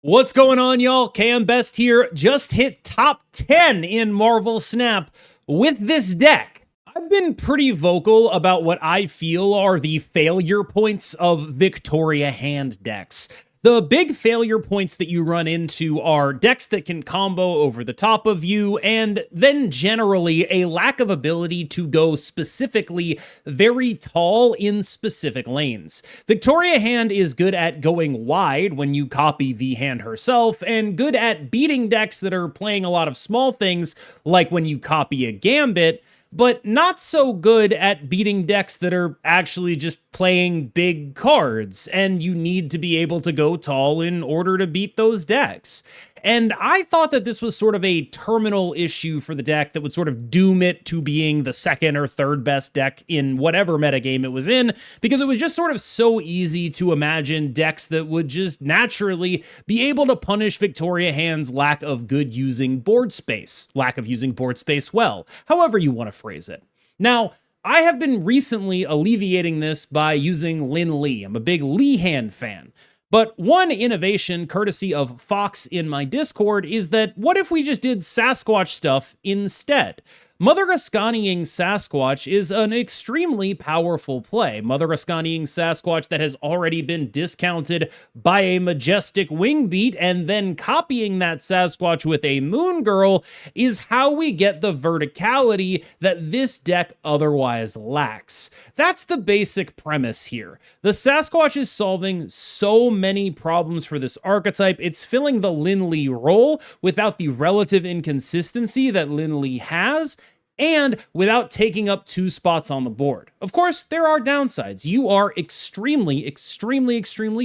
What's going on, y'all? KMBest here. Just hit top 10 in Marvel Snap with this deck. I've been pretty vocal about what I feel are the failure points of Victoria hand decks. The big failure points that you run into are decks that can combo over the top of you, and then generally a lack of ability to go specifically very tall in specific lanes. Victoria Hand is good at going wide when you copy V-Hand herself, and good at beating decks that are playing a lot of small things, like when you copy a Gambit, but not so good at beating decks that are actually just playing big cards, and you need to be able to go tall in order to beat those decks. And I thought that this was sort of a terminal issue for the deck that would sort of doom it to being the second or third best deck in whatever metagame it was in, because it was just sort of so easy to imagine decks that would just naturally be able to punish Victoria Hand's lack of good using board space, lack of using board space well, however you want to phrase it. Now, I have been recently alleviating this by using Lin Lee. I'm a big Lee Hand fan. But one innovation, courtesy of Fox in my Discord, is that what if we just did Sasquatch stuff instead? Mother Askaniing Sasquatch is an extremely powerful play. Mother Askaniing Sasquatch that has already been discounted by a majestic Wingbeat, and then copying that Sasquatch with a Moon Girl is how we get the verticality that this deck otherwise lacks. That's the basic premise here. The Sasquatch is solving so many problems for this archetype. It's filling the Lin Lee role without the relative inconsistency that Lin Lee has, and without taking up 2 spots on the board. Of course, there are downsides. You are extremely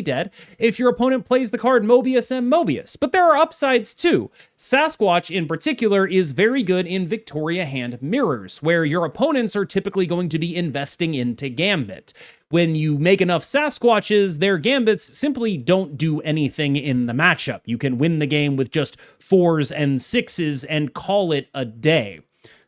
dead if your opponent plays the card Mobius and Mobius, but there are upsides too. Sasquatch in particular is very good in Victoria Hand mirrors, where your opponents are typically going to be investing into Gambit. When you make enough Sasquatches, their Gambits simply don't do anything in the matchup. You can win the game with just 4s and 6s and call it a day.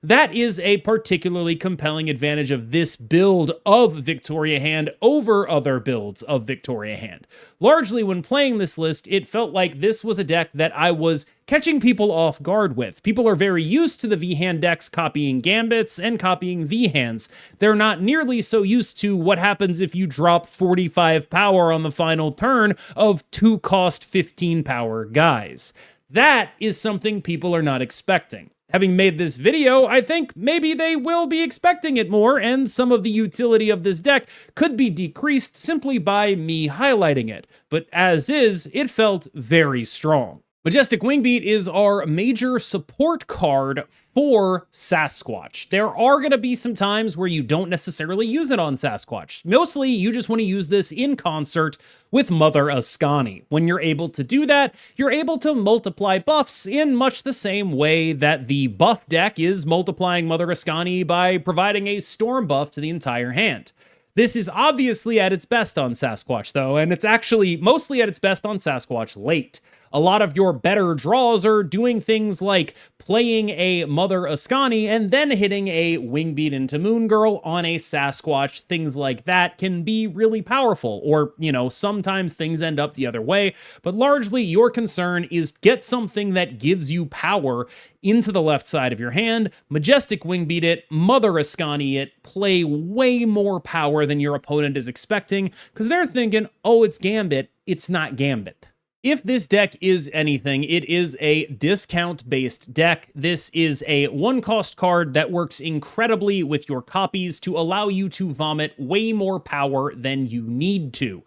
That is a particularly compelling advantage of this build of Victoria Hand over other builds of Victoria Hand. Largely, when playing this list, it felt like this was a deck that I was catching people off guard with. People are very used to the V-Hand decks copying Gambits and copying V-Hands. They're not nearly so used to what happens if you drop 45 power on the final turn of 2-cost 15 power guys. That is something people are not expecting. Having made this video, I think maybe they will be expecting it more, and some of the utility of this deck could be decreased simply by me highlighting it. But as is, it felt very strong. Majestic Wingbeat is our major support card for Sasquatch. There are going to be some times where you don't necessarily use it on Sasquatch. Mostly, you just want to use this in concert with Mother Askani. When you're able to do that, you're able to multiply buffs in much the same way that the buff deck is multiplying Mother Askani by providing a storm buff to the entire hand. This is obviously at its best on Sasquatch, though, and it's actually mostly at its best on Sasquatch late. A lot of your better draws are doing things like playing a Mother Askani and then hitting a Wingbeat into Moon Girl on a Sasquatch. Things like that can be really powerful, or, sometimes things end up the other way, but largely your concern is get something that gives you power into the left side of your hand, Majestic Wingbeat it, Mother Askani it, play way more power than your opponent is expecting, because they're thinking, oh, it's Gambit, it's not Gambit. If this deck is anything, it is a discount-based deck. This is a 1-cost card that works incredibly with your copies to allow you to vomit way more power than you need to.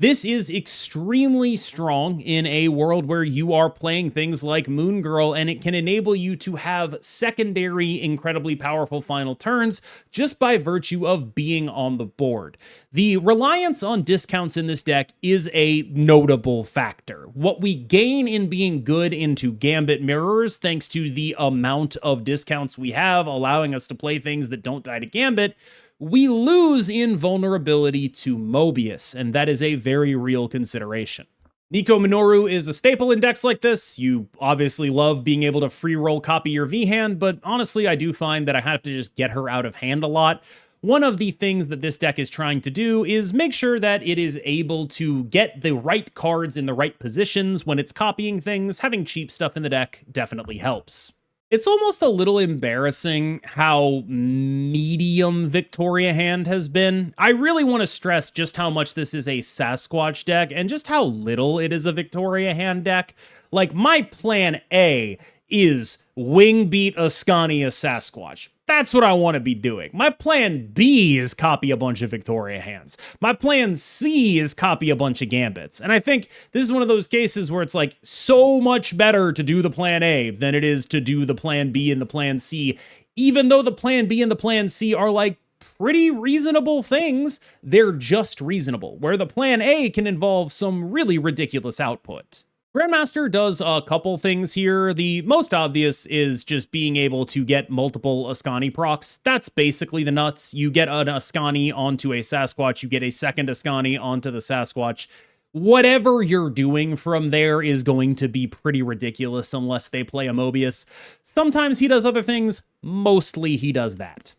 This is extremely strong in a world where you are playing things like Moon Girl, and it can enable you to have secondary, incredibly powerful final turns just by virtue of being on the board. The reliance on discounts in this deck is a notable factor. What we gain in being good into Gambit mirrors, thanks to the amount of discounts we have, allowing us to play things that don't die to Gambit, we lose in vulnerability to Mobius, and that is a very real consideration. Nico Minoru is a staple in decks like this. You obviously love being able to free roll copy your V-Hand, but honestly, I do find that I have to just get her out of hand a lot. one of the things that this deck is trying to do is make sure that it is able to get the right cards in the right positions when it's copying things. Having cheap stuff in the deck definitely helps. It's almost a little embarrassing how medium Victoria Hand has been. I really want to stress just how much this is a Sasquatch deck and just how little it is a Victoria Hand deck. Like, my plan A is Wingbeat Askani a Sasquatch. That's what I want to be doing. My plan B is copy a bunch of Victoria Hands. My plan C is copy a bunch of Gambits. And I think this is one of those cases where it's like so much better to do the plan A than it is to do the plan B and the plan C. Even though the plan B and the plan C are like pretty reasonable things, they're just reasonable, where the plan A can involve some really ridiculous output. Grandmaster does a couple things here. The most obvious is just being able to get multiple Askani procs. That's basically the nuts. You get an Askani onto a Sasquatch, you get a second Askani onto the Sasquatch. Whatever you're doing from there is going to be pretty ridiculous unless they play a Mobius. Sometimes he does other things, mostly he does that.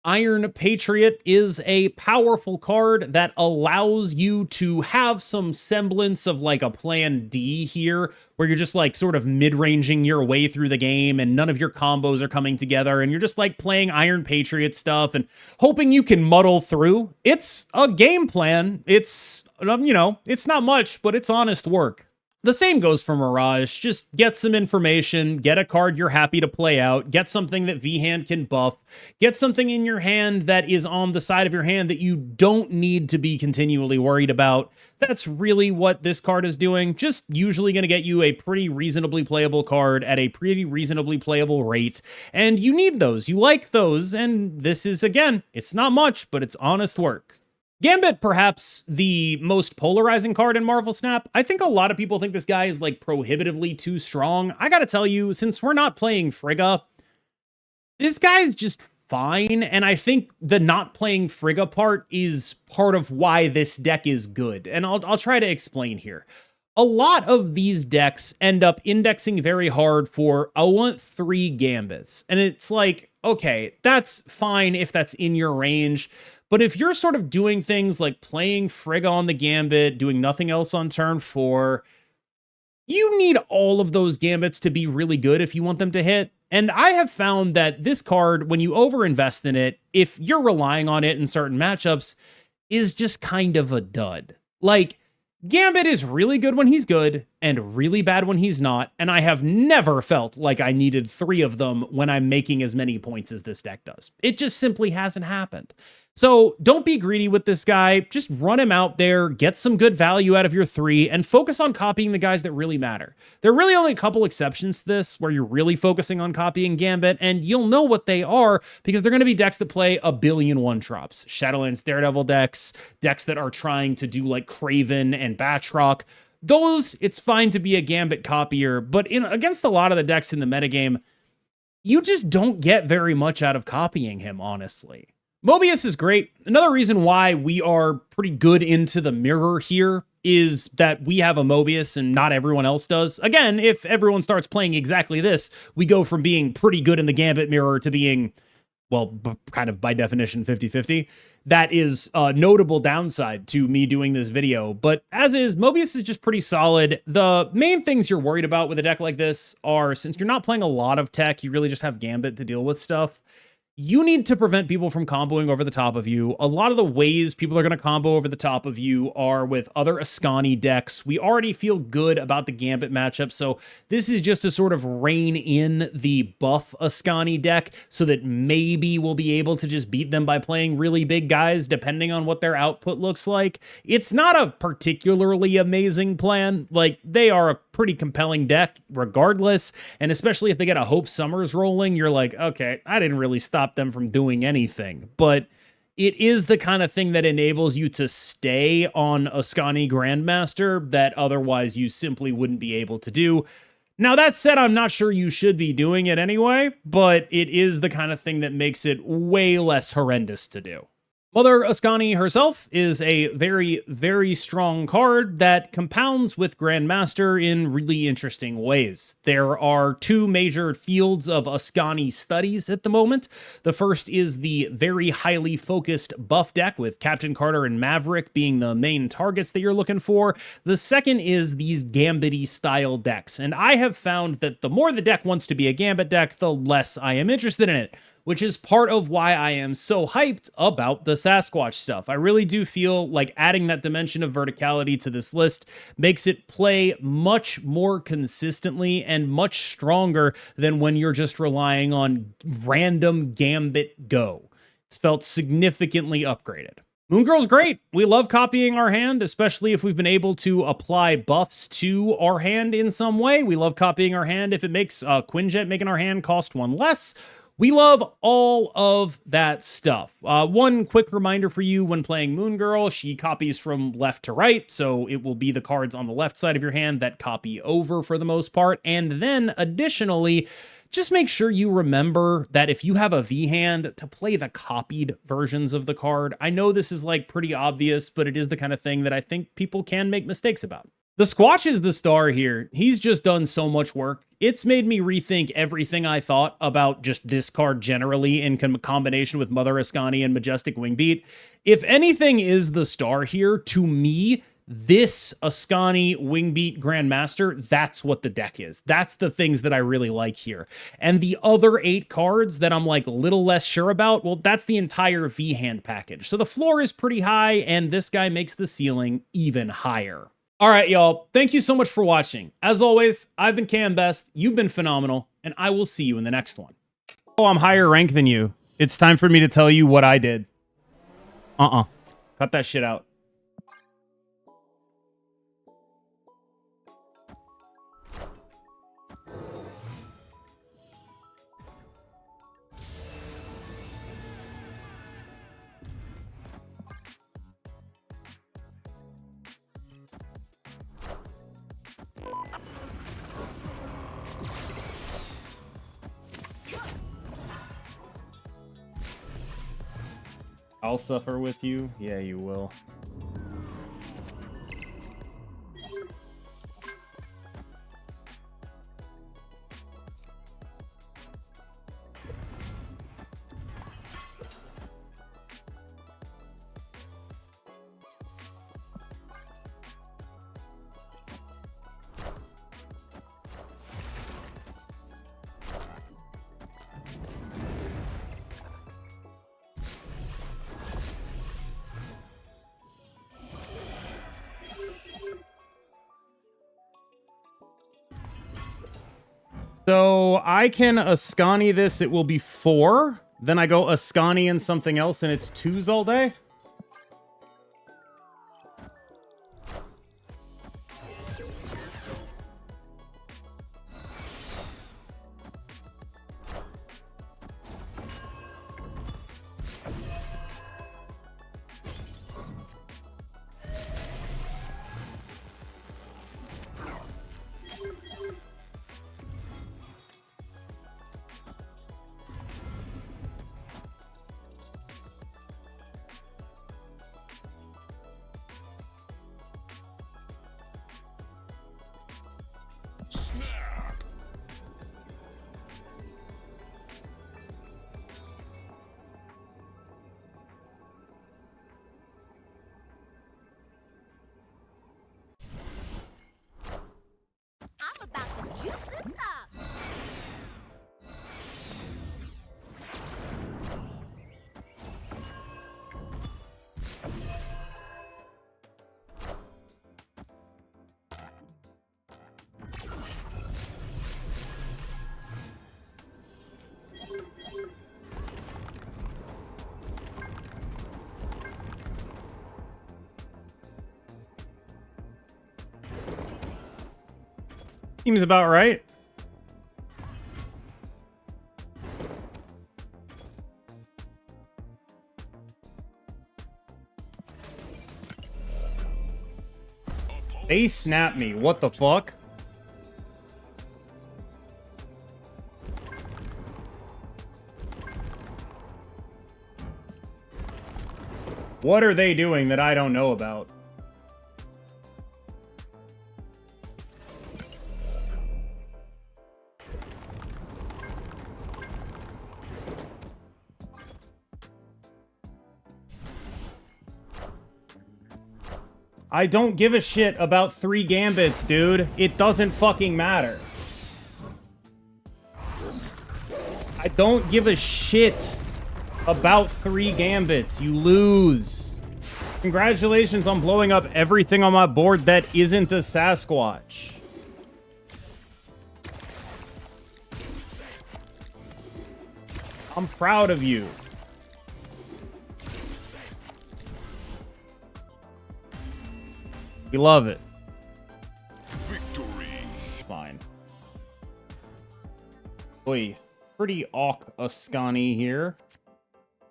Iron Patriot is a powerful card that allows you to have some semblance of like a plan D here, where you're just like sort of mid-ranging your way through the game and none of your combos are coming together and you're just like playing Iron Patriot stuff and hoping you can muddle through. It's a game plan. It's, it's not much, but it's honest work. The same goes for Mirage. Just get some information, get a card you're happy to play out, get something that V-Hand can buff, get something in your hand that is on the side of your hand that you don't need to be continually worried about. That's really what this card is doing. Just usually going to get you a pretty reasonably playable card at a pretty reasonably playable rate. And you need those. You like those. And this is, again, it's not much, but it's honest work. Gambit, perhaps the most polarizing card in Marvel Snap. I think a lot of people think this guy is like prohibitively too strong. I gotta tell you, since we're not playing Frigga, this guy's just fine. And I think the not playing Frigga part is part of why this deck is good. And I'll try to explain here. A lot of these decks end up indexing very hard for, I want 3 Gambits. And it's like, okay, that's fine if that's in your range. But if you're sort of doing things like playing Frigga on the Gambit, doing nothing else on turn 4, you need all of those Gambits to be really good if you want them to hit. And I have found that this card, when you overinvest in it, if you're relying on it in certain matchups, is just kind of a dud. Like, Gambit is really good when he's good and really bad when he's not, and I have never felt like I needed 3 of them when I'm making as many points as this deck does. It just simply hasn't happened. So don't be greedy with this guy. Just run him out there, get some good value out of your 3, and focus on copying the guys that really matter. There are really only a couple exceptions to this where you're really focusing on copying Gambit, and you'll know what they are because they're going to be decks that play a billion one-drops. Shadowlands Daredevil decks, decks that are trying to do like Kraven and Batroc. Those, it's fine to be a Gambit copier, but against a lot of the decks in the metagame, you just don't get very much out of copying him, honestly. Mobius is great. Another reason why we are pretty good into the mirror here is that we have a Mobius and not everyone else does. Again, if everyone starts playing exactly this, we go from being pretty good in the Gambit mirror to being, well, kind of by definition 50-50. That is a notable downside to me doing this video, but as is, Mobius is just pretty solid. The main things you're worried about with a deck like this are, since you're not playing a lot of tech, you really just have Gambit to deal with stuff. You need to prevent people from comboing over the top of you. A lot of the ways people are going to combo over the top of you are with other Askani decks. We already feel good about the Gambit matchup, so this is just to sort of rein in the buff Askani deck so that maybe we'll be able to just beat them by playing really big guys depending on what their output looks like. It's not a particularly amazing plan. Like, they are a pretty compelling deck regardless, and especially if they get a Hope Summers rolling, you're like, okay, I didn't really stop them from doing anything, but it is the kind of thing that enables you to stay on Askani Grandmaster that otherwise you simply wouldn't be able to do. Now, that said, I'm not sure you should be doing it anyway, but it is the kind of thing that makes it way less horrendous to do. Mother Askani herself is a very, very strong card that compounds with Grandmaster in really interesting ways. There are two major fields of Askani studies at the moment. The first is the very highly focused buff deck, with Captain Carter and Maverick being the main targets that you're looking for. The second is these Gambit-y style decks, and I have found that the more the deck wants to be a Gambit deck, the less I am interested in it, which is part of why I am so hyped about the Sasquatch stuff. I really do feel like adding that dimension of verticality to this list makes it play much more consistently and much stronger than when you're just relying on random Gambit go. It's felt significantly upgraded. Moon Girl's great. We love copying our hand, especially if we've been able to apply buffs to our hand in some way. We love copying our hand if it makes Quinjet making our hand cost one less. We love all of that stuff. One quick reminder for you when playing Moon Girl, she copies from left to right, so it will be the cards on the left side of your hand that copy over for the most part. And then additionally, just make sure you remember that if you have a V hand, to play the copied versions of the card. I know this is like pretty obvious, but it is the kind of thing that I think people can make mistakes about. The Squatch is the star here. He's just done so much work. It's made me rethink everything I thought about just this card generally in combination with Mother Askani and Majestic Wingbeat. If anything is the star here, to me, this Askani Wingbeat Grandmaster, that's what the deck is. That's the things that I really like here. And the other 8 cards that I'm like a little less sure about, well, that's the entire V-hand package. So the floor is pretty high, and this guy makes the ceiling even higher. All right, y'all. Thank you so much for watching. As always, I've been KMBest. You've been phenomenal, and I will see you in the next one. Oh, I'm higher rank than you. It's time for me to tell you what I did. Cut that shit out. I'll suffer with you. Yeah, you will. So I can Askani this, it will be 4. Then I go Askani and something else, and it's 2s all day. I'm about to juice this up. Seems about right. They snapped me. What the fuck? What are they doing that I don't know about? I don't give a shit about 3 Gambits, dude. It doesn't fucking matter. I don't give a shit about 3 Gambits. You lose. Congratulations on blowing up everything on my board that isn't a Sasquatch. I'm proud of you. We love it. Victory. Fine. Oi, pretty Askani here.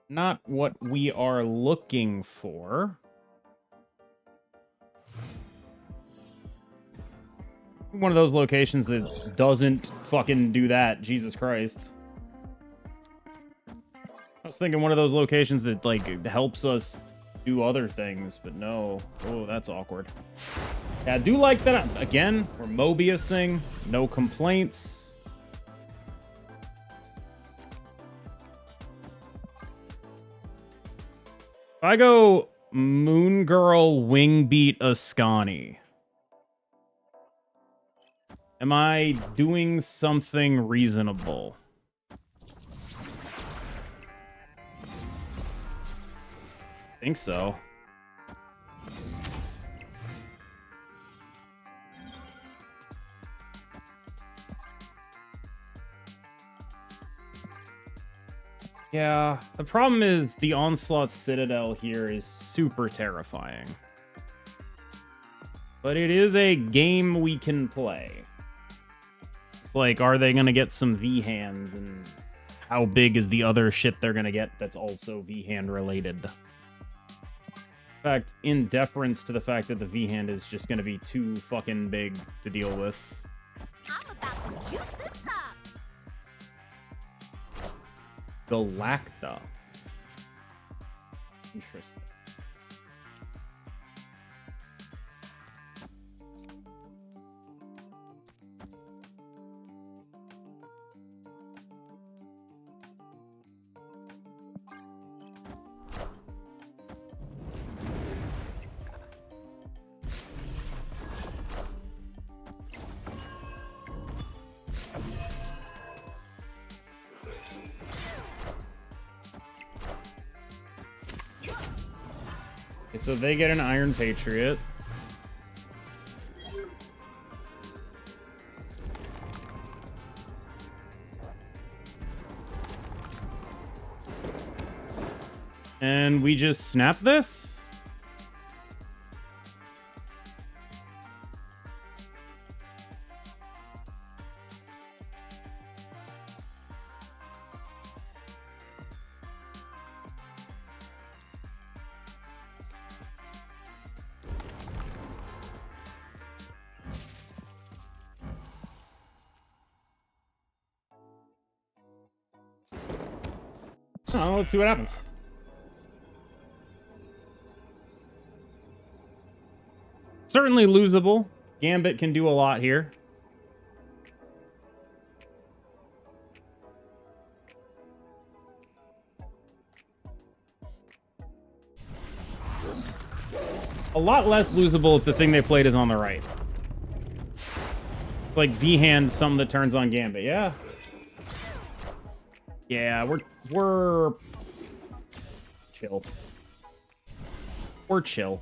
Not what we are looking for. One of those locations that doesn't fucking do that. Jesus Christ. I was thinking one of those locations that, like, helps us do other things, but no. Oh, that's awkward. Yeah, I do like that. Again, we're Mobiusing. No complaints. If I go Moon Girl, Wingbeat, Askani, am I doing something reasonable? I think so. Yeah, the problem is the Onslaught Citadel here is super terrifying. But it is a game we can play. It's like, are they going to get some V-hands, and how big is the other shit they're going to get that's also V-hand related? In fact, in deference to the fact that the V-hand is just going to be too fucking big to deal with. I'm about to juice this up. Galacta. Interesting. Okay, so they get an Iron Patriot. And we just snap this? Oh, let's see what happens. Certainly losable. Gambit can do a lot here. A lot less losable if the thing they played is on the right. Like V-hand, something that turns on Gambit. Yeah. Yeah, we're chill. We're chill.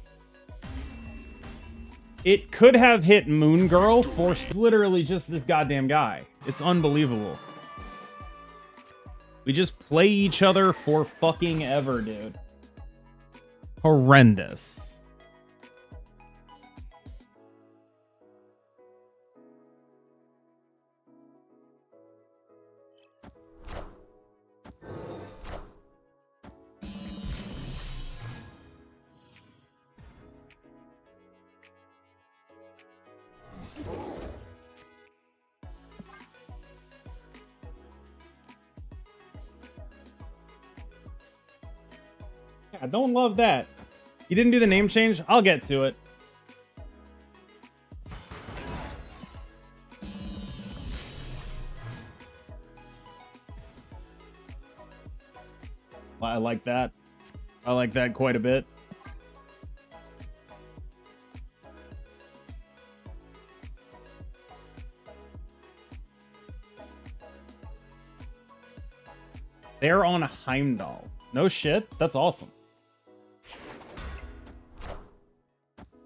It could have hit Moon Girl for literally just this goddamn guy. It's unbelievable. We just play each other for fucking ever, dude. Horrendous. I don't love that. You didn't do the name change? I'll get to it. I like that. I like that quite a bit. They're on a Heimdall. No shit. That's awesome.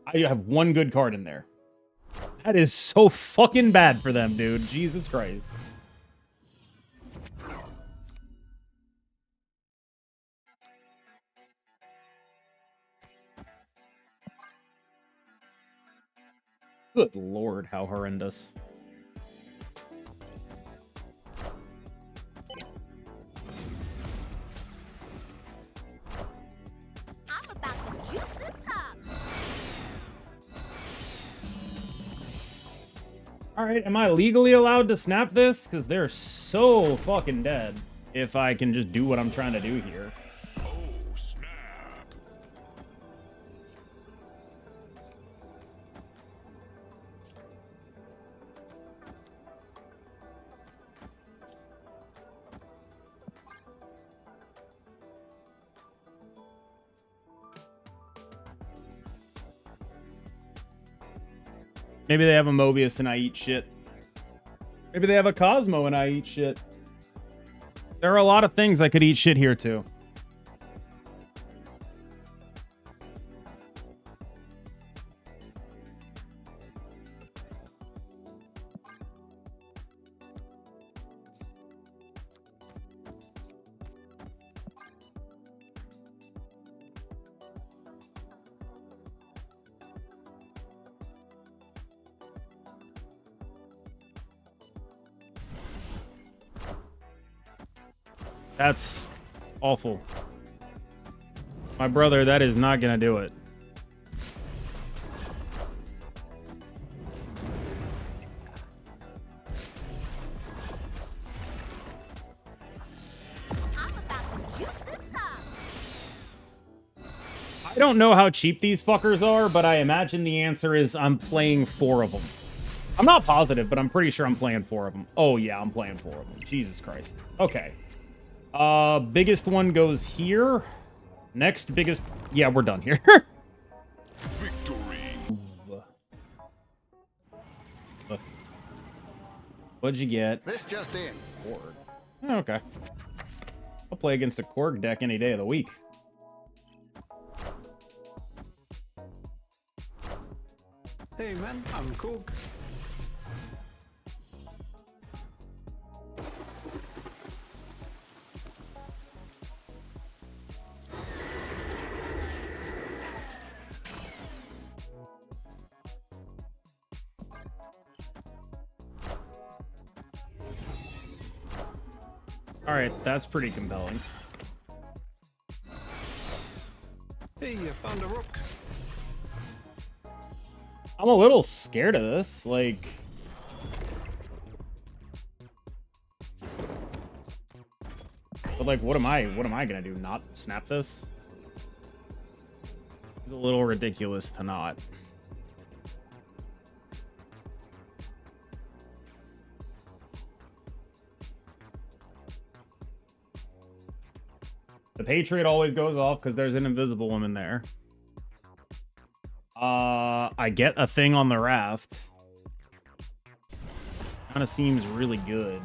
I have one good card in there. That is so fucking bad for them, dude. Jesus Christ. Good lord, how horrendous. I'm about to juice this up. Alright, am I legally allowed to snap this? Because they're so fucking dead. If I can just do what I'm trying to do here. Oh, snap. Maybe they have a Mobius and I eat shit. Maybe they have a Cosmo and I eat shit. There are a lot of things I could eat shit here too. That's awful. My brother, that is not gonna do it. I'm about to juice this up. I don't know how cheap these fuckers are, but I imagine the answer is I'm playing 4 of them. I'm not positive, but I'm pretty sure I'm playing 4 of them. Oh yeah, I'm playing 4 of them. Jesus Christ. Okay. Biggest one goes here. Next biggest... Yeah, we're done here. Victory. What'd you get? This just in. Korg. Okay. I'll play against a Korg deck any day of the week. Hey man, I'm Cook. Alright, that's pretty compelling. Hey, I found a rook. I'm a little scared of this, like... But like, what am I gonna do? Not snap this? It's a little ridiculous to not. The Patriot always goes off because there's an invisible woman there. I get a thing on the raft. Kind of seems really good.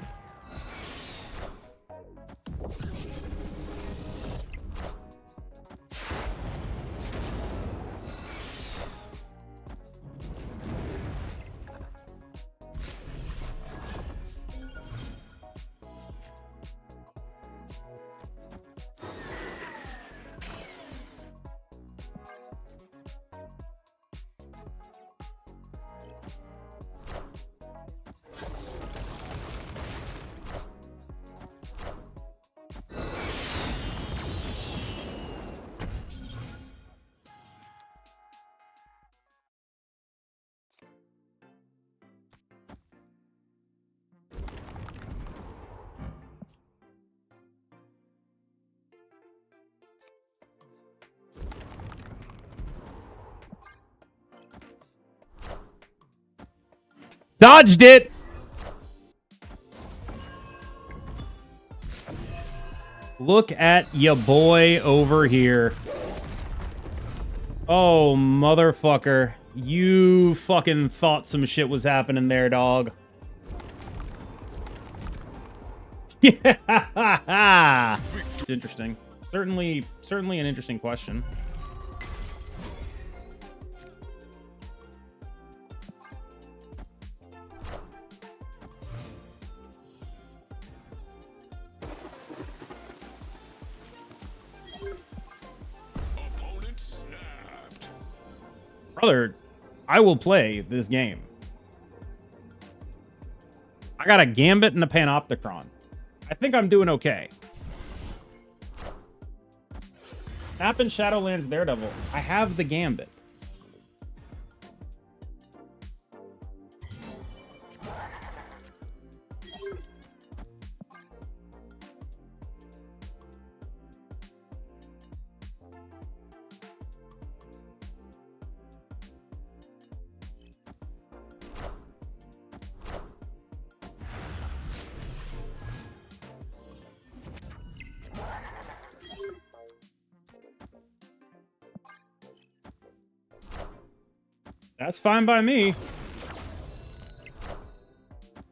Dodged it. Look at ya boy over here. Oh, motherfucker. You fucking thought some shit was happening there, dog. Yeah. It's interesting. Certainly an interesting question. Opponent snapped. Brother, I will play this game. I got a Gambit and a Panopticon. I think I'm doing okay. Tap in Shadowlands Daredevil. I have the Gambit. That's fine by me.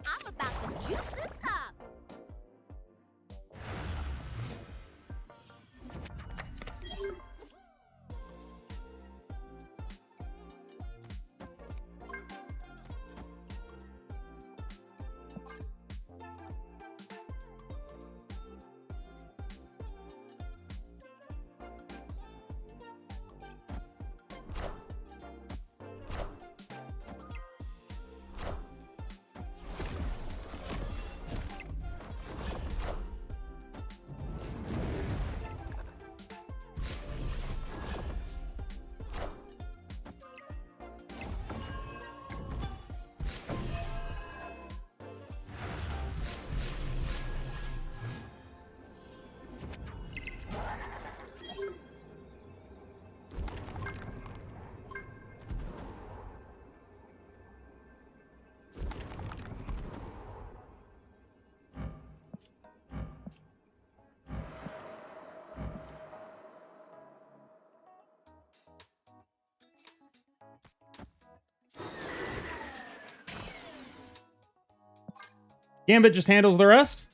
I'm about to juice this up. Gambit just handles the rest.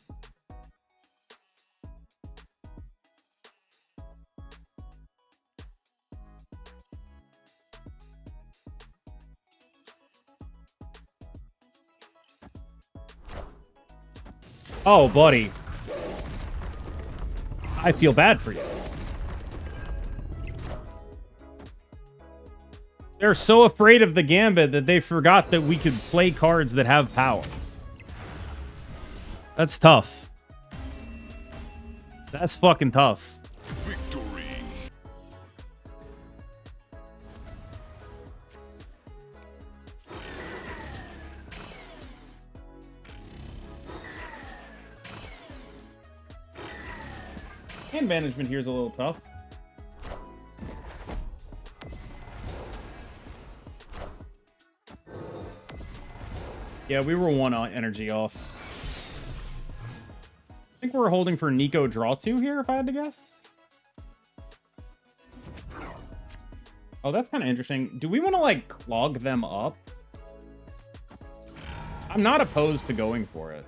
Oh, buddy. I feel bad for you. They're so afraid of the Gambit that they forgot that we could play cards that have power. That's tough. That's fucking tough. Victory. Hand management here is a little tough. Yeah, we were one energy off. I think we're holding for Nico draw 2 here, if I had to guess. Oh, that's kind of interesting. Do we want to, like, clog them up? I'm not opposed to going for it.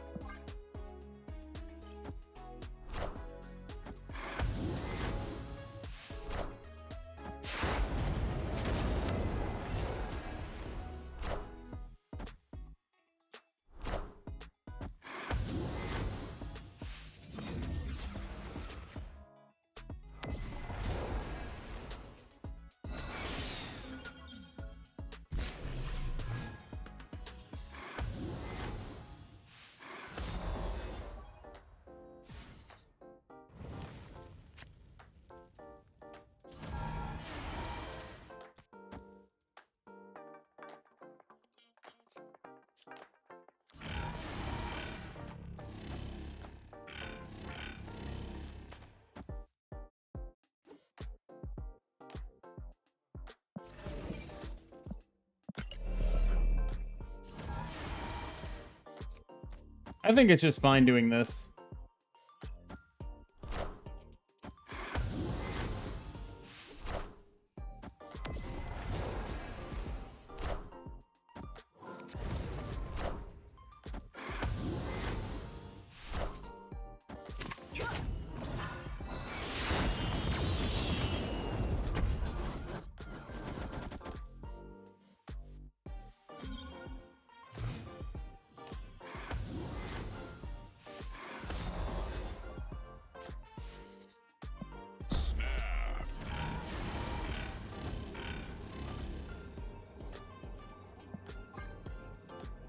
I think it's just fine doing this.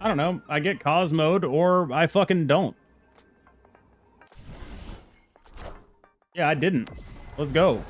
I don't know. I get cause mode or I fucking don't. Yeah, I didn't. Let's go.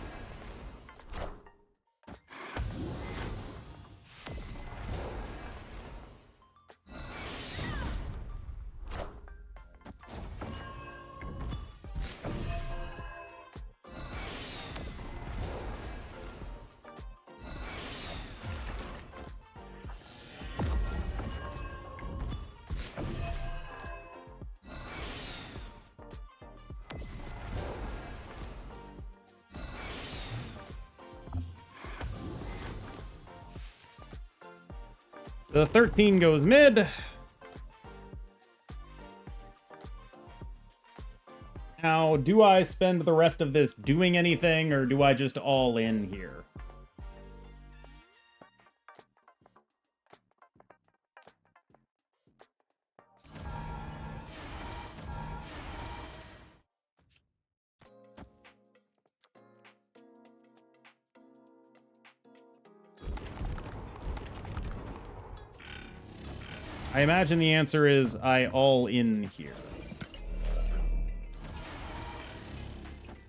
The 13 goes mid. Now, do I spend the rest of this doing anything, or do I just all in here? I imagine the answer is I all in here.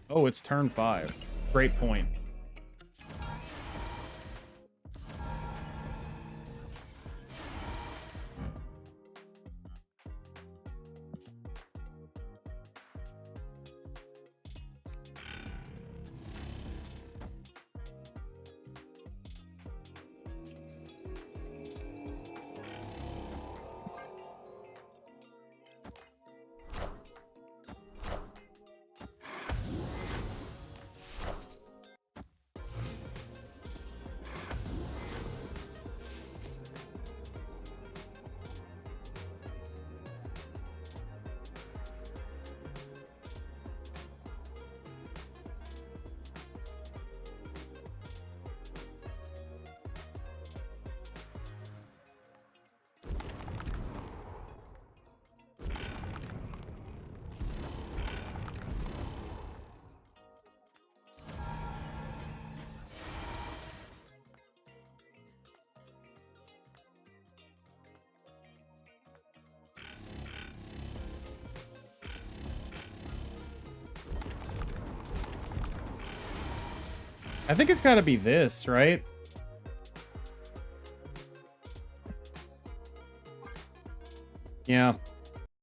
Oh, it's turn 5. Great point. I think it's got to be this, right? Yeah.